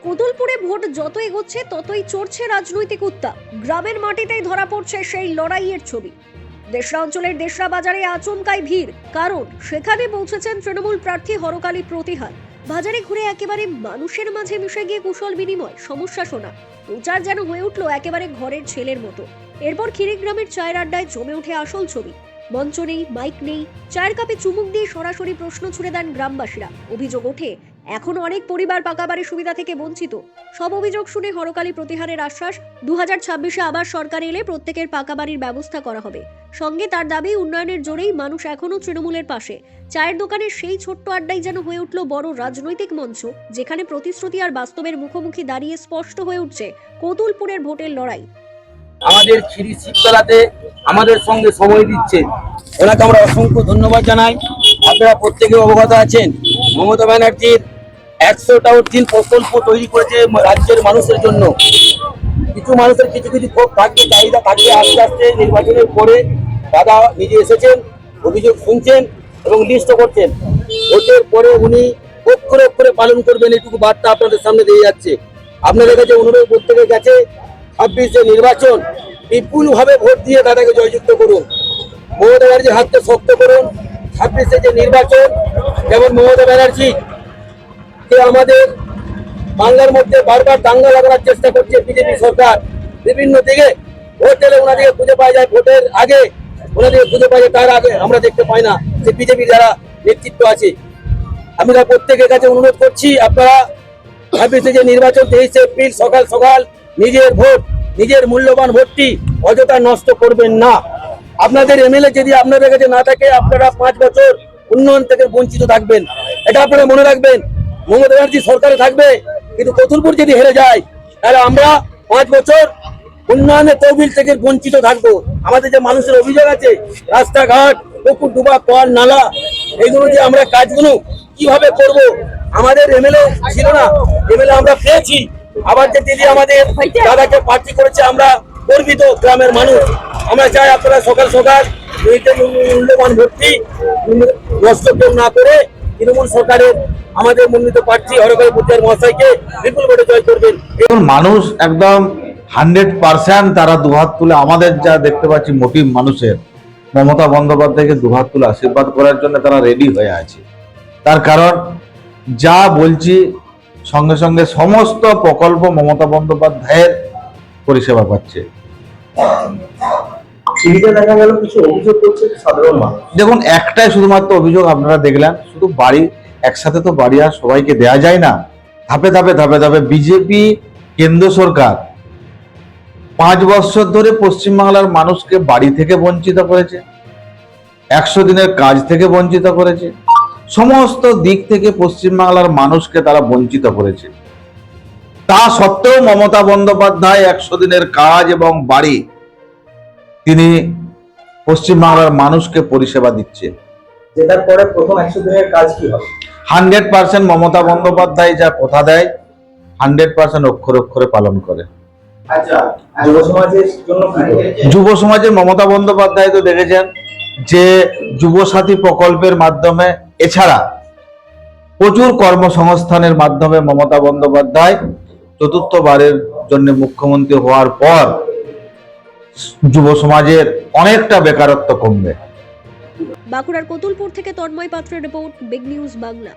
কোতুলপুরে vote যত এগোচ্ছে ততই চড়ছে রাজনৈতিক উত্তাপ। গ্রামের মাটিতেই ধরা পড়ছে সেই লড়াইয়ের ছবি। দেশরা অঞ্চলের দেশরা বাজারে আচমকাই ভিড়, কারণ সেখানে পৌঁছেছেন তৃণমূল প্রার্থী হরকালী প্রতিহার। বাজারে ঘুরে একেবারে মানুষের মাঝে মিশে গিয়ে কুশল বিনিময়, সমস্যা শোনা, প্রচার যেন হয়ে উঠল একেবারে ঘরের ছেলের মতো। এরপর খিরিগ্রামের চায়ের আড্ডায় জমে ওঠে আসল ছবি। মঞ্চ নেই, মাইক নেই, চায়ের কাপে চুমুক দিয়ে সরাসরি প্রশ্ন ছুড়ে দেন গ্রামবাসীরা। অভিযোগ ওঠে, এখনো অনেক পরিবার পাকা বাড়ির সুবিধা থেকে বঞ্চিত। সব অভিযোগ শুনে হরকালী প্রতিহারের আশ্বাস, 2026-এ আবার সরকার এলে প্রত্যেকের পাকা বাড়ির ব্যবস্থা করা হবে। সঙ্গে তার দাবি, উন্নয়নের জোরেই মানুষ এখনো তৃণমূলের পাশে। চায়ের দোকানের সেই ছোট্ট আড্ডাই যেন হয়ে উঠল বড় রাজনৈতিক মঞ্চ, যেখানে প্রতিশ্রুতি আর বাস্তবের মুখোমুখি দাঁড়িয়ে স্পষ্ট হয়ে উঠছে কোতুলপুরের ভোটের লড়াই। আমাদের খিরি শিবতলাতে আমাদের সঙ্গে সময় দিচ্ছে, ওনাকে আমরা অসংখ্য ধন্যবাদ জানাই। আপনারা প্রত্যেকে অবগত আছেন, মমতা ব্যানার্জির 100টা অর্থীন প্রকল্প তৈরি করেছে রাজ্যের মানুষের জন্য। কিছু মানুষের কিছু কিছু ক্ষোভ থাকবে, চাহিদা থাকবে। আস্তে আস্তে নির্বাচনের পরে দাদা নিজে এসেছেন, অভিযোগ শুনছেন এবং লিস্ট করছেন। ভোটের পরে উনি অক্ষরে অক্ষরে পালন করবেন, এটুকু বার্তা আপনাদের সামনে দিয়ে যাচ্ছে। আপনাদের কাছে অনুরোধ প্রত্যেকে গেছে, 26-এ নির্বাচন বিপুলভাবে ভোট দিয়ে দাদাকে জয়যুক্ত করুন। মমতা ব্যানার্জির হাতকে শক্ত করুন। 26-এ যে নির্বাচন, যেমন মমতা ব্যানার্জি যে আমাদের বাংলার মধ্যে বারবার দাঙ্গা লাগানোর চেষ্টা করছে বিজেপি সরকার, বিভিন্ন দিকে ভোট এলে ওনাদেরকে খুঁজে পাওয়া যায়, ভোটের আগে ওনাদেরকে খুঁজে পাওয়া যায়, তার আগে আমরা দেখতে পাই না যে বিজেপি যারা নেতৃত্ব আছে। আমরা প্রত্যেকের কাছে অনুরোধ করছি, আপনারা 26-এ যে নির্বাচন 23 এপ্রিল সকাল সকাল নিজের ভোট, নিজের মূল্যবান ভোটটি অযথা নষ্ট করবেন না। আপনাদের এমএলএ যদি আপনাদের কাছে না থাকে, আপনারা 5 বছর উন্নয়ন থেকে বঞ্চিত থাকবেন, এটা আপনারা মনে রাখবেন। মমতা ব্যানার্জি সরকারে থাকবে, কিন্তু কোতুলপুর যদি হেরে যায় তাহলে আমরা 5 বছর উন্নয়নের তহবিল থেকে বঞ্চিত থাকবো। আমাদের যে মানুষের অভিযোগ আছে, রাস্তাঘাট, পুকুর ডুবা, কল নালা, এইগুলো যে আমরা কাজগুলো কিভাবে করব, আমাদের এমএলএ ছিল না, এমএলএ আমরা পেয়েছি। আবার যে দিদি আমাদের দাদাকে প্রার্থী করেছে, আমরা গর্বিত গ্রামের মানুষ। আমরা চাই আপনারা সকাল সকাল মূল্যবান ভোটটি নষ্ট কেউ না করে তৃণমূল সরকারের আমাদের মনোনীত প্রার্থী হরকালী প্রতিহার মহাশয়কে বিপুল ভোটে জয় করবেন। এখন মানুষ একদম 100% তারা দুহাত তুলে, আমাদের যা দেখতে পাচ্ছি মোটিভ মানুষের, মমতা বন্দ্যোপাধ্যায়কে দুহাত তুলে আশীর্বাদ করার জন্য তারা রেডি হয়ে আছে। তার কারণ যা বলছি, সঙ্গে সঙ্গে সমস্ত প্রকল্প মমতা বন্দ্যোপাধ্যায়ের পরিষেবা পাচ্ছে। দেখা গেল কিছু অভিযোগ করছে সাধারণ মানুষ। দেখুন, একটাই শুধুমাত্র অভিযোগ আপনারা দেখলেন, শুধু বাড়ি একসাথে তো বাড়ি আর সবাইকে দেয়া যায় না, ধাপে ধাপে ধাপে ধাপে। বিজেপি কেন্দ্র সরকার 5 বছর ধরে পশ্চিমবাংলার মানুষকে বাড়ি থেকে বঞ্চিত করেছে, 100 দিনের কাজ থেকে বঞ্চিত করেছে, সমস্ত দিক থেকে পশ্চিমবাংলার মানুষকে তারা বঞ্চিত করেছে। তা সত্ত্বেও মমতা বন্দ্যোপাধ্যায় 100 দিনের কাজ এবং বাড়ি তিনি পশ্চিমবাংলার মানুষকে পরিষেবা দিচ্ছে। যেটার পরে প্রথম 100 দিনের কাজ কি হবে? 100% মমতা বন্দ্যোপাধ্যায় যা কথা দেয় 100% অক্ষরে অক্ষরে পালন করে। আচ্ছা, যুব সমাজের জন্য যুব সমাজের মমতা বন্দ্যোপাধ্যায় তো দেখেছেন যে যুবসাথী প্রকল্পের মাধ্যমে, এছাড়া প্রচুর কর্মসংস্থানের মাধ্যমে মমতা বন্দ্যোপাধ্যায় চতুর্থবারের জন্য মুখ্যমন্ত্রী হওয়ার পর যুব সমাজের অনেকটা বেকারত্ব কমবে। বাঁকুড়ার কোতুলপুর থেকে তন্ময় পাত্রের রিপোর্ট, বিগ নিউজ বাংলা।